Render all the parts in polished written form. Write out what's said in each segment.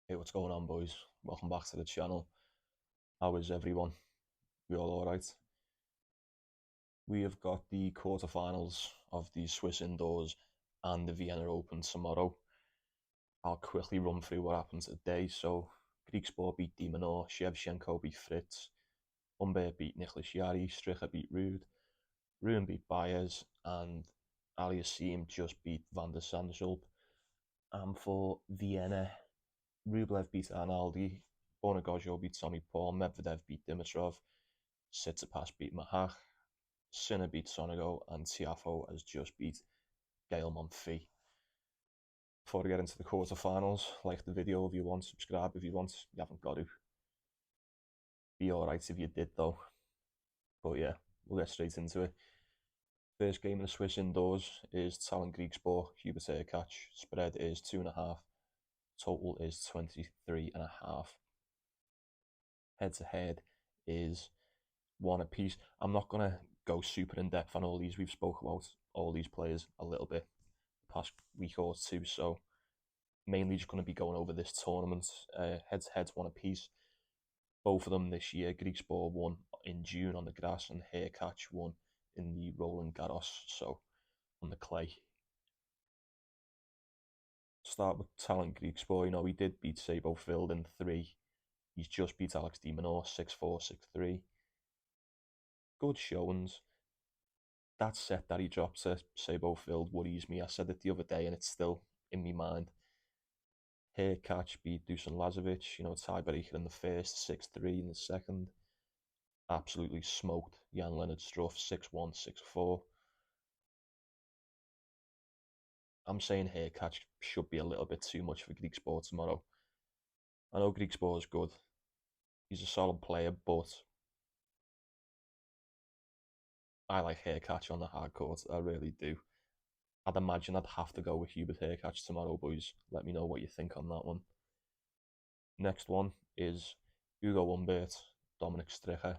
Hey, what's going on, boys? Welcome back to the channel. How is everyone? We all alright? We have got the quarterfinals of the Swiss indoors and the Vienna Open tomorrow. I'll quickly run through what happened today. So, Greek Sport beat Dimonor, Shevchenko beat Fritz, Humbert beat Nicholas Yari, Stricher beat Ruud beat Baez, and Aliassime just beat Van der Sandschulp. And for Vienna, Rublev beat Arnaldi, Bonagojo beat Tommy Paul, Medvedev beat Dimitrov, Tsitsipas beat Mahach, Sinner beat Sonego, and Tiafoe has just beat Gael Monfils. Before we get into the quarterfinals, like the video if you want, subscribe if you want. You haven't got to. Be alright if you did though. But yeah, we'll get straight into it. First game in the Swiss indoors is Talent Greek Sport, Hubert Hurkacz. Spread is 2.5. Total is 23.5. Head to head is one apiece. I'm not gonna go super in depth on all these. We've spoke about all these players a little bit the past week or two, so mainly just going to be going over this tournament. Head to head's one apiece. Both of them this year. Greek Sport won in June on the grass, and Hurkacz won in the Roland Garros, so on the clay. Start with Talent Greek Sport. He did beat Sabo Field in 3. He's just beat Alex de Minaur 6-4, 6-3. Good showings. That set that he dropped to Sabo Field worries me. I said it the other day and it's still in my mind. Hurkacz beat Dusan Lazovic, tiebreaker in the first, 6-3 in the second. Absolutely smoked Jan-Lennard Struff 6-1, 6-4. I'm saying Hurkacz should be a little bit too much for Greek Sport tomorrow. I know Greek Sport is good. He's a solid player, but I like Hurkacz on the hard court. I really do. I'd imagine I'd have to go with Hubert Hurkacz tomorrow, boys. Let me know what you think on that one. Next one is Hugo Humbert, Dominic Stricher.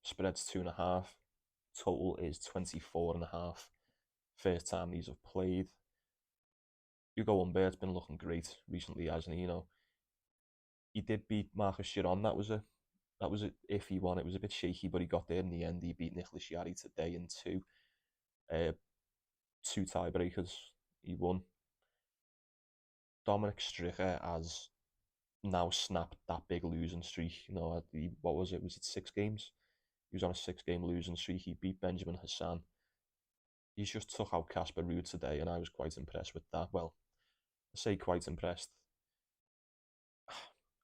Spread's 2.5. Total is 24.5. First time these have played. Hugo Humbert's been looking great recently, hasn't he? He did beat Marcus Giron. That was a iffy one. It was a bit shaky, but he got there in the end. He beat Nicholas Yari today in two tiebreakers. He won. Dominic Stricher has now snapped that big losing streak. What was it? Was it 6 games? He was on a 6-game losing streak. He beat Benjamin Hassan. He's just took out Casper Ruud today, and I was quite impressed with that. Well, I say quite impressed.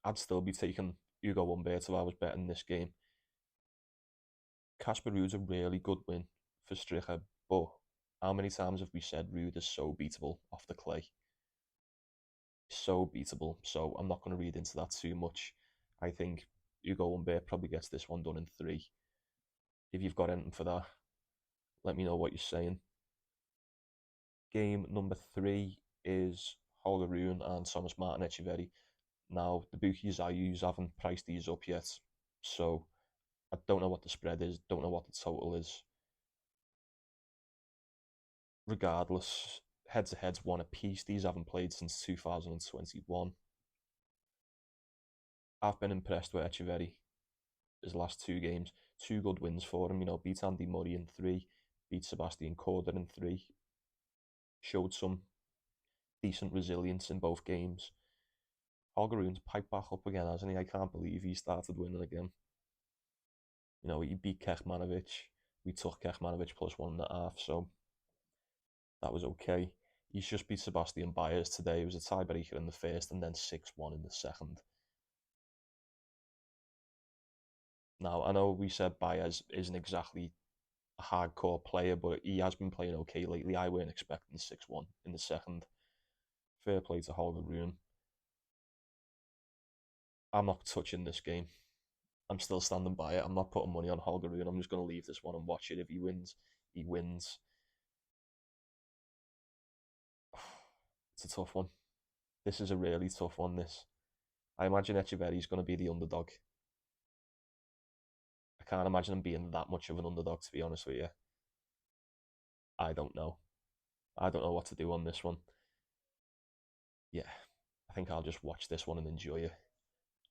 I'd still be taking Hugo Humbert if I was betting this game. Casper Ruud's a really good win for Stricher, but how many times have we said Ruud is so beatable off the clay? So beatable, so I'm not going to read into that too much. I think Hugo Humbert probably gets this one done in 3. If you've got anything for that, let me know what you're saying. Game number 3 is Holger Rune and Thomas Martin Etcheverry. Now, the bookies I use haven't priced these up yet, so I don't know what the spread is, don't know what the total is. Regardless, head-to-head's one apiece. These haven't played since 2021. I've been impressed with Etcheverry. His last 2 games, 2 good wins for him. Beat Andy Murray in 3, beat Sebastian Korda in 3. Showed some decent resilience in both games. Holger Rune's piped back up again, hasn't he? I can't believe he started winning again. He beat Kekmanovic. We took Kekmanovic plus 1.5, so that was okay. He's just beat Sebastian Baez today. It was a tiebreaker in the first and then 6-1 in the second. Now, I know we said Baez isn't exactly a hardcore player, but he has been playing okay lately. I weren't expecting 6-1 in the second. Fair play to Holger Rune. I'm not touching this game. I'm still standing by it. I'm not putting money on Holger Rune. I'm just going to leave this one and watch it. If he wins, he wins. It's a tough one. This is a really tough one, this. I imagine Echeverry's going to be the underdog. I can't imagine him being that much of an underdog, to be honest with you. I don't know. I don't know what to do on this one. Yeah, I think I'll just watch this one and enjoy it.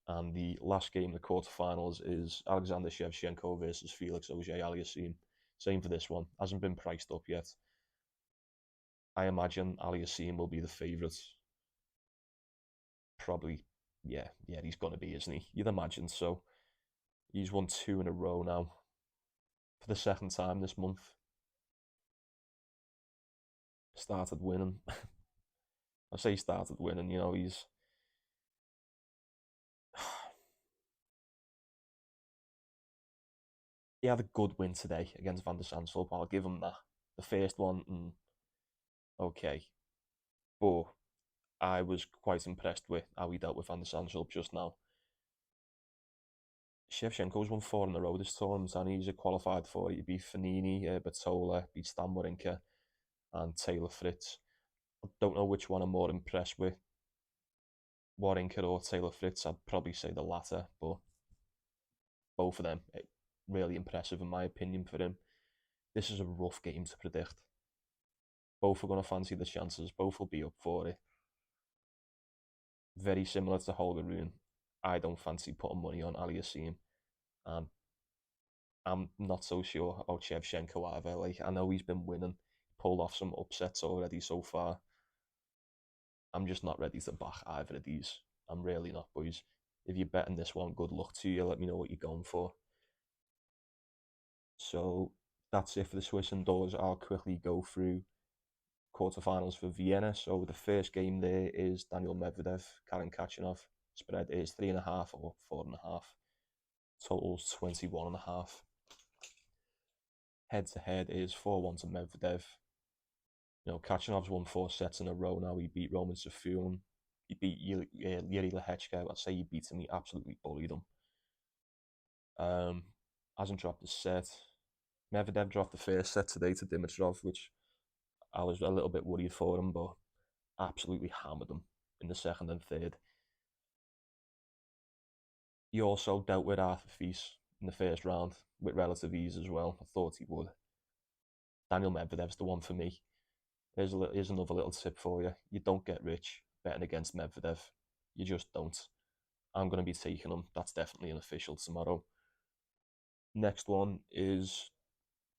And the last game, the quarterfinals, is Alexander Shevchenko versus Felix Auger-Aliassime. Same for this one. Hasn't been priced up yet. I imagine Aliassime will be the favourite. Probably, yeah, he's going to be, isn't he? You'd imagine so. He's won two in a row now for the second time this month. Started winning. I say started winning, he's. He had a good win today against Van der Sandschulp. I'll give him that. The first one, okay. But I was quite impressed with how he dealt with Van der Sandschulp just now. Shevchenko's won four in a row this tournament, and he's a qualified for it. He beat Fanini, Batola, beat Stan Wawrinka, and Taylor Fritz. I don't know which one I'm more impressed with, Wawrinka or Taylor Fritz. I'd probably say the latter, but both of them really impressive in my opinion for him. This is a rough game to predict. Both are going to fancy the chances. Both will be up for it. Very similar to Holger Rune. I don't fancy putting money on Aliassime, and I'm not so sure about Shevchenko either. Like, I know he's been winning, pulled off some upsets already so far. I'm just not ready to back either of these. I'm really not, boys. If you're betting this one, good luck to you. Let me know what you're going for. So that's it for the Swiss indoors. I'll quickly go through quarterfinals for Vienna. So the first game there is Daniel Medvedev, Karen Kachanov. Spread is 3.5 or 4.5. Totals 21.5. Head to head is 4-1 to Medvedev. Kachanov's won 4 sets in a row now. He beat Roman Safun. He beat Yuri Lehechka. I'd say he beat him. He absolutely bullied him. Hasn't dropped a set. Medvedev dropped the first set today to Dimitrov, which I was a little bit worried for him, but absolutely hammered him in the second and third. He also dealt with Arthur Fils in the first round with relative ease as well. I thought he would. Daniel Medvedev's the one for me. Here's another little tip for you. You don't get rich betting against Medvedev. You just don't. I'm going to be taking him. That's definitely an official tomorrow. Next one is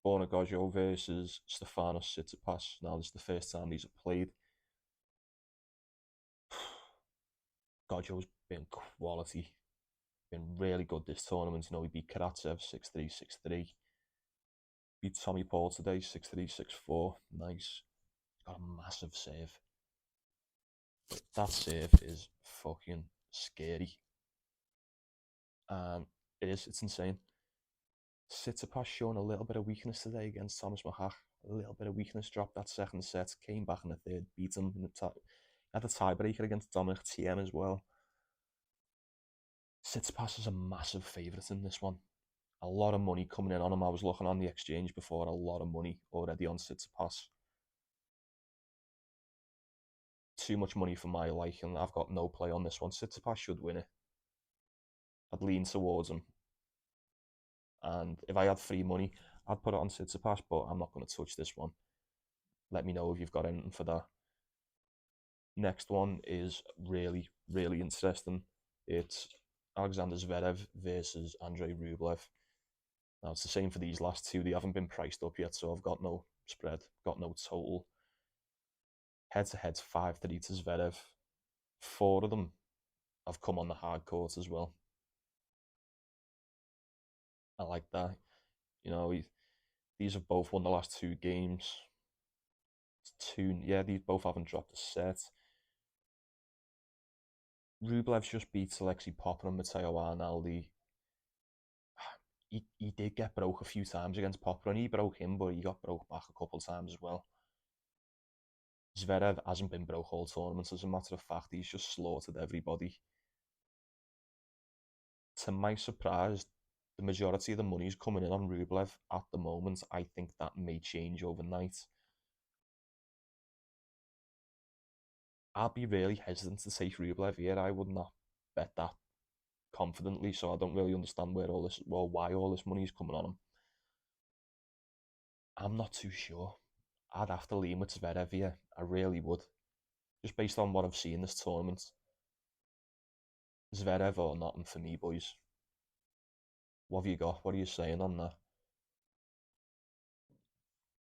Borna Gojo versus Stefanos Tsitsipas. Now, this is the first time these have played. Gojo's been quality. Been really good this tournament. He beat Karatsev 6-3, 6-3. Beat Tommy Paul today 6-3, 6-4. Nice. He's got a massive save. But that save is fucking scary. And it's insane. Tsitsipas showing a little bit of weakness today against Thomas Mahach. A little bit of weakness, dropped that second set, came back in the third, beat him in the had a tiebreaker against Dominic Thiem as well. Tsitsipas is a massive favourite in this one. A lot of money coming in on him. I was looking on the exchange before, a lot of money already on Tsitsipas. Too much money for my liking. I've got no play on this one. Tsitsipas should win it. I'd lean towards him. And if I had free money, I'd put it on Tsitsipas, but I'm not going to touch this one. Let me know if you've got anything for that. Next one is really, really interesting. It's Alexander Zverev versus Andrei Rublev. Now, it's the same for these last two. They haven't been priced up yet, so I've got no spread, got no total. Head-to-head's 5-3 to Zverev. 4 of them have come on the hard court as well. I like that. These have both won the last 2 games. These both haven't dropped a set. Rublev's just beat Alexei Popper and Matteo Arnaldi. He did get broke a few times against Popper, and he broke him, but he got broke back a couple of times as well. Zverev hasn't been broke all tournament. As a matter of fact, he's just slaughtered everybody. To my surprise, the majority of the money is coming in on Rublev at the moment. I think that may change overnight. I'd be really hesitant to take Rublev here. I would not bet that confidently, so I don't really understand why all this money is coming on him. I'm not too sure. I'd have to lean with Zverev here. I really would. Just based on what I've seen this tournament. Zverev or nothing for me, boys. What have you got? What are you saying on that?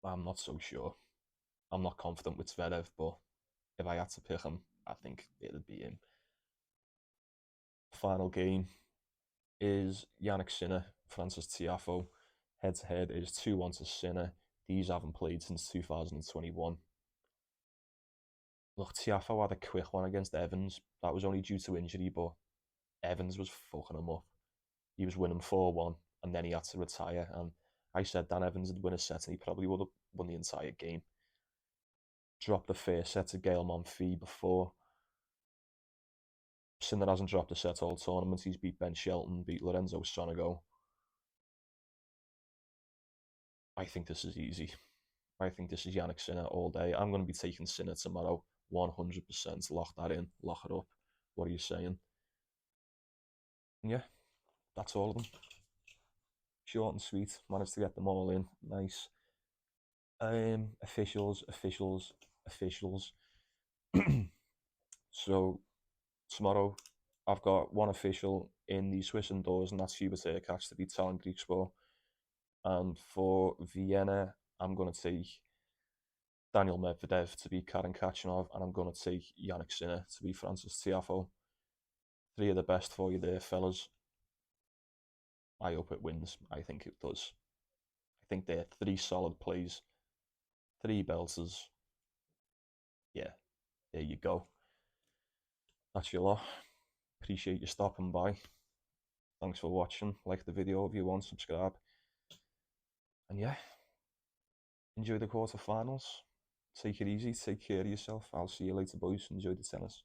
I'm not so sure. I'm not confident with Zverev, but if I had to pick him, I think it'd be him. Final game is Yannick Sinner, Francis Tiafoe. Head to head is 2-1 to Sinner. These haven't played since 2021. Look, Tiafoe had a quick one against Evans. That was only due to injury, but Evans was fucking him up. He was winning 4-1, and then he had to retire. And I said Dan Evans would win a set, and he probably would have won the entire game. Dropped the first set to Gael Monfils before. Sinner hasn't dropped a set all tournament. He's beat Ben Shelton, beat Lorenzo Sonego. I think this is easy. I think this is Yannick Sinner all day. I'm going to be taking Sinner tomorrow. 100%. Lock that in. Lock it up. What are you saying? Yeah, that's all of them. Short and sweet. Managed to get them all in. Nice. Officials, officials, officials. So tomorrow I've got one official in the Swiss indoors, and that's Hubert Hurkacz to beat Talon Griekspoor. And for Vienna, I'm going to take Daniel Medvedev to beat Karen Khachanov, and I'm going to take Yannick Sinner to beat Francis Tiafoe. Three of the best for you there, fellas. I hope it wins. I think it does. I think they're three solid plays, three belters. Yeah, there you go. That's your lot. Appreciate you stopping by. Thanks for watching. Like the video if you want, subscribe. And yeah, enjoy the quarterfinals. Take it easy. Take care of yourself. I'll see you later, boys. Enjoy the tennis.